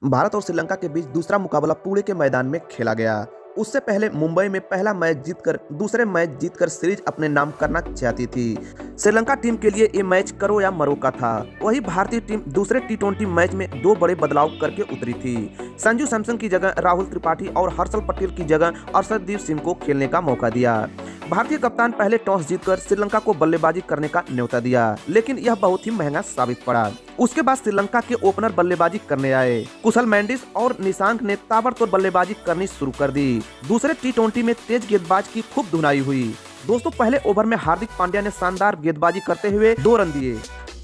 भारत और श्रीलंका के बीच दूसरा मुकाबला पुणे के मैदान में खेला गया। उससे पहले मुंबई में पहला मैच जीतकर दूसरे मैच जीतकर सीरीज अपने नाम करना चाहती थी। श्रीलंका टीम के लिए ये मैच करो या मरो का था। वही भारतीय टीम दूसरे टी20 मैच में दो बड़े बदलाव करके उतरी थी। संजू सैमसन की जगह राहुल त्रिपाठी और हर्षल पटेल की जगह अर्शदीप सिंह को खेलने का मौका दिया। भारतीय कप्तान पहले टॉस जीतकर श्रीलंका को बल्लेबाजी करने का न्योता दिया, लेकिन यह बहुत ही महंगा साबित पड़ा। उसके बाद श्रीलंका के ओपनर बल्लेबाजी करने आए। कुशल मेंडिस और निशांक ने ताबड़तोड़ बल्लेबाजी करनी शुरू कर दी। दूसरे टी20 में तेज गेंदबाज की खूब धुनाई हुई। दोस्तों, पहले ओवर में हार्दिक पांड्या ने शानदार गेंदबाजी करते हुए 2 रन दिए,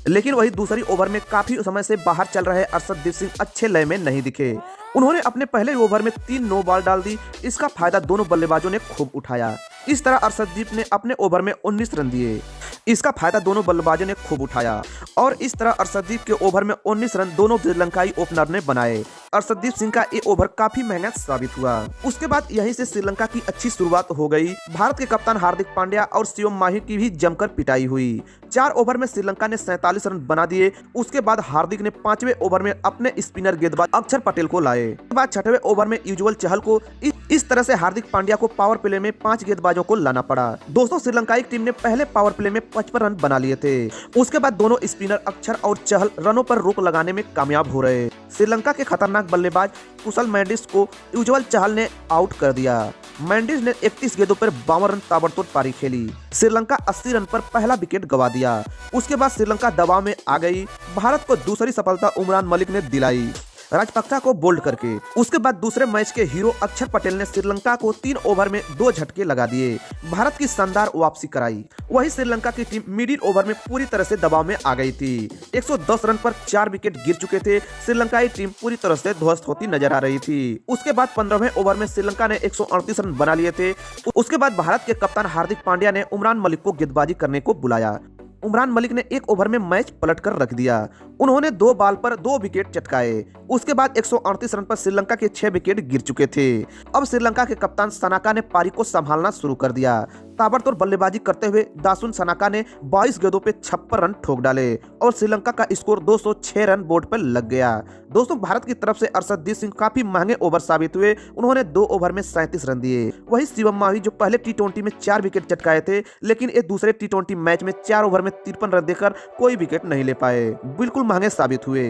लेकिन वही दूसरी ओवर में काफी समय से बाहर चल रहे अर्शदीप सिंह अच्छे लय में नहीं दिखे। उन्होंने अपने पहले ओवर में 3 नो बॉल डाल दी। इसका फायदा दोनों बल्लेबाजों ने खूब उठाया। इस तरह अर्शदीप ने अपने ओवर में 19 रन दिए। इसका फायदा दोनों बल्लेबाजों ने खूब उठाया और इस तरह अर्शदीप के ओवर में 19 रन दोनों श्रीलंकाई ओपनर ने बनाए। अर्शदीप सिंह का ये ओवर काफी महंगा साबित हुआ। उसके बाद यहीं से श्रीलंका की अच्छी शुरुआत हो गई। भारत के कप्तान हार्दिक पांड्या और शिवम माही की भी जमकर पिटाई हुई। 4 ओवर में श्रीलंका ने 47 रन बना दिए। उसके बाद हार्दिक ने 5वें ओवर में अपने स्पिनर गेंदबाज अक्षर पटेल को लाए। उसके बाद 6वें ओवर में युजवेंद्र चहल को इस तरह से हार्दिक पांड्या को पावर प्ले में 5 गेंदबाजों को लाना पड़ा। दोस्तों, श्रीलंकाई टीम ने पहले पावर प्ले में 55 रन बना लिए थे। उसके बाद दोनों स्पिनर अक्षर और चहल रनों पर रोक लगाने में कामयाब हो रहे। श्रीलंका के खतरनाक बल्लेबाज कुशल मेंडिस को युजवेंद्र चहल ने आउट कर दिया। मेंडिस ने 31 गेंदों पर 52 रन ताबड़तोड़ पारी खेली। श्रीलंका 80 रन पर पहला विकेट गंवा दिया। उसके बाद श्रीलंका दबाव में आ गई। भारत को दूसरी सफलता उमरान मलिक ने दिलाई, राजपक्सा को बोल्ड करके। उसके बाद दूसरे मैच के हीरो अक्षर पटेल ने श्रीलंका को 3 ओवर में 2 झटके लगा दिए। भारत की शानदार वापसी कराई। वही श्रीलंका की टीम मिडिल ओवर में पूरी तरह से दबाव में आ गई थी। 110 रन पर 4 विकेट गिर चुके थे। श्रीलंकाई टीम पूरी तरह से ध्वस्त होती नजर आ रही थी। उसके बाद 15वें ओवर में श्रीलंका ने 138 रन बना लिए थे। उसके बाद भारत के कप्तान हार्दिक पांड्या ने उमरान मलिक को गेंदबाजी करने को बुलाया। उमरान मलिक ने 1 ओवर में मैच पलट कर रख दिया। उन्होंने 2 बॉल पर 2 विकेट चटकाए। उसके बाद 138 रन पर श्रीलंका के 6 विकेट गिर चुके थे। अब श्रीलंका के कप्तान सनाका ने पारी को संभालना शुरू कर दिया। ताबड़तोड़ बल्लेबाजी करते हुए दासुन सनाका ने 22 गेंदों पे 56 रन ठोक डाले और श्रीलंका का स्कोर 206 रन बोर्ड पर लग गया। दोस्तों, भारत की तरफ से अर्शदीप सिंह काफी महंगे ओवर साबित हुए। उन्होंने 2 ओवर में 37 रन दिए। वही शिवम माही जो पहले टी20 में 4 विकेट चटकाए थे, लेकिन ये दूसरे टी20 मैच में 4 ओवर में 53 रन देकर कोई विकेट नहीं ले पाए। बिल्कुल महंगे साबित हुए।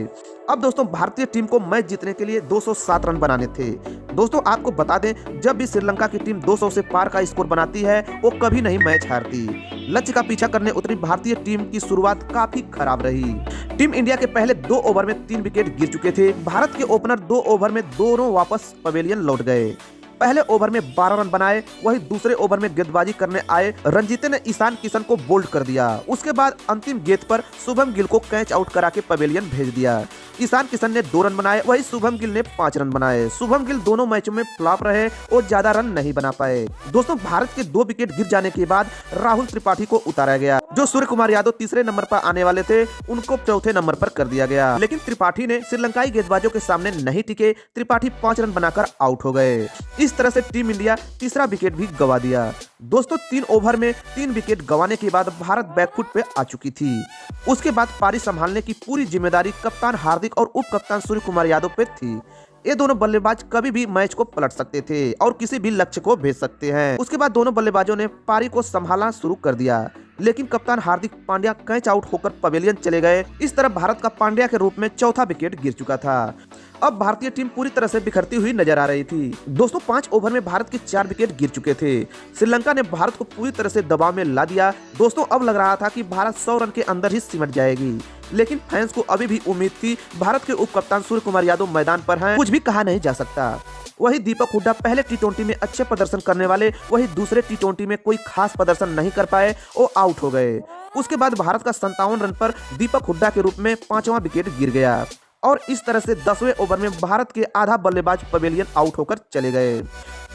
अब दोस्तों, भारतीय टीम को मैच जीतने के लिए 207 रन बनाने थे। दोस्तों, आपको बता दें, जब भी श्रीलंका की टीम 200 से पार का स्कोर बनाती है, वो कभी नहीं मैच हारती। लक्ष्य का पीछा करने उतरी भारतीय टीम की शुरुआत काफी खराब रही। टीम इंडिया के पहले 2 ओवर में 3 विकेट गिर चुके थे। भारत के ओपनर 2 ओवर में दोनों वापस पवेलियन लौट गए। पहले ओवर में 12 रन बनाए। वही दूसरे ओवर में गेंदबाजी करने आए रंजीते ने ईशान किशन को बोल्ड कर दिया। उसके बाद अंतिम गेंद पर शुभम गिल को कैच आउट करा के पवेलियन भेज दिया। ईशान किशन ने 2 रन बनाए। वही शुभम गिल ने 5 रन बनाए। शुभम गिल दोनों मैचों में फ्लॉप रहे और ज्यादा रन नहीं बना पाए। दोस्तों, भारत के 2 विकेट गिर जाने के बाद राहुल त्रिपाठी को उतारा गया। जो सूर्य कुमार यादव तीसरे नंबर पर आने वाले थे, उनको चौथे नंबर पर कर दिया गया। लेकिन त्रिपाठी ने श्रीलंकाई गेंदबाजों के सामने नहीं टिके। त्रिपाठी 5 रन बनाकर आउट हो गए। इस तरह से टीम इंडिया तीसरा विकेट भी गंवा दिया। दोस्तों, 3 ओवर में 3 विकेट गंवाने के बाद भारत बैकफुट पे आ चुकी थी। उसके बाद पारी संभालने की पूरी जिम्मेदारी कप्तान हार्दिक और उप कप्तान सूर्य कुमार यादव पे थी। ये दोनों बल्लेबाज कभी भी मैच को पलट सकते थे और किसी भी लक्ष्य को भेज सकते हैं। उसके बाद दोनों बल्लेबाजों ने पारी को संभालना शुरू कर दिया, लेकिन कप्तान हार्दिक पांड्या कैच आउट होकर पवेलियन चले गए। इस तरह भारत का पांड्या के रूप में चौथा विकेट गिर चुका था। अब भारतीय टीम पूरी तरह से बिखरती हुई नजर आ रही थी। दोस्तों, 5 ओवर में भारत के 4 विकेट गिर चुके थे। श्रीलंका ने भारत को पूरी तरह से दबाव में ला दिया। दोस्तों, अब लग रहा था कि भारत 100 रन के अंदर ही सिमट जाएगी, लेकिन फैंस को अभी भी उम्मीद थी। भारत के उप कप्तान सूर्य कुमार यादव मैदान पर हैं, कुछ भी कहा नहीं जा सकता। वही दीपक हुड्डा पहले टी20 में अच्छे प्रदर्शन करने वाले, वही दूसरे टी20 में कोई खास प्रदर्शन नहीं कर पाए, वो आउट हो गए। उसके बाद भारत का 57 रन पर दीपक हुड्डा के रूप में 5वां विकेट गिर गया और इस तरह से 10वें ओवर में भारत के आधा बल्लेबाज पवेलियन आउट होकर चले गए।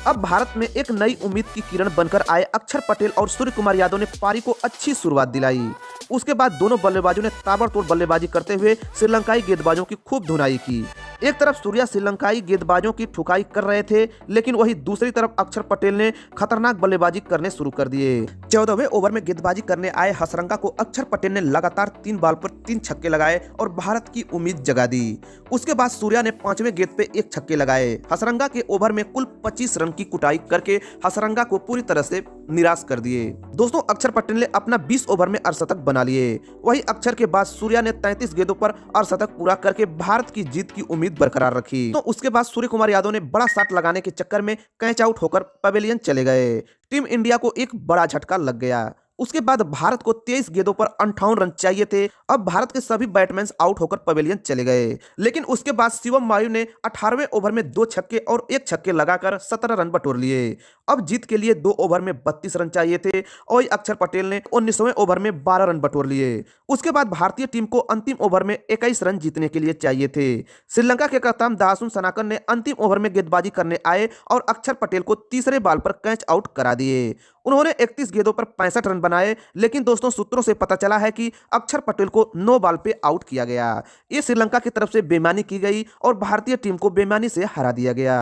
अब भारत में एक नई उम्मीद की किरण बनकर आए अक्षर पटेल और सूर्य कुमार यादव ने पारी को अच्छी शुरुआत दिलाई। उसके बाद दोनों बल्लेबाजों ने ताबड़तोड़ बल्लेबाजी करते हुए श्रीलंकाई गेंदबाजों की खूब धुनाई की। एक तरफ सूर्या श्रीलंकाई गेंदबाजों की ठुकाई कर रहे थे, लेकिन वही दूसरी तरफ अक्षर पटेल ने खतरनाक बल्लेबाजी करने शुरू कर दिए। 14वें ओवर में गेंदबाजी करने आए हसरंगा को अक्षर पटेल ने लगातार 3 बॉल पर 3 छक्के लगाए और भारत की उम्मीद जगा दी। उसके बाद सूर्या ने 5वें गेंद पे 1 छक्के लगाए। हसरंगा के ओवर में कुल 25 रन की कुटाई करके हसरंगा को पूरी तरह से निराश कर दिए। दोस्तों, अक्षर पटेल ने अपना 20 ओवर में अर्धशतक बना लिए। वही अक्षर के बाद सूर्या ने 33 गेंदों पर अर्धशतक पूरा करके भारत की जीत की उम्मीद बरकरार रखी। तो उसके बाद सूर्य कुमार यादव ने बड़ा शॉट लगाने के चक्कर में कैच आउट होकर पवेलियन चले गए। टीम इंडिया को एक बड़ा झटका लग गया। उसके बाद भारत को 23 गेंदों पर 58 रन चाहिए थे। अब भारत के सभी बैट्समैन आउट होकर पवेलियन चले गए, लेकिन उसके बाद शिवम मायू ने 18वें ओवर में 2 छक्के और 1 छक्के लगाकर 17 रन बटोर लिए। अब जीत के लिए 2 ओवर में 32 रन चाहिए थे और अक्षर पटेल ने 19वें ओवर में 12 रन बटोर लिए। उसके बाद भारतीय टीम को अंतिम ओवर में 21 रन जीतने के लिए चाहिए थे। श्रीलंका के कप्तान दासुन सनाकन ने अंतिम ओवर में गेंदबाजी करने आए और अक्षर पटेल को तीसरे बॉल पर कैच आउट करा दिए। उन्होंने 31 गेंदों पर 65 रन बनाए, लेकिन दोस्तों सूत्रों से पता चला है कि अक्षर पटेल को 9 बॉल पे आउट किया गया। ये श्रीलंका की तरफ से बेईमानी की गई और भारतीय टीम को बेईमानी से हरा दिया गया।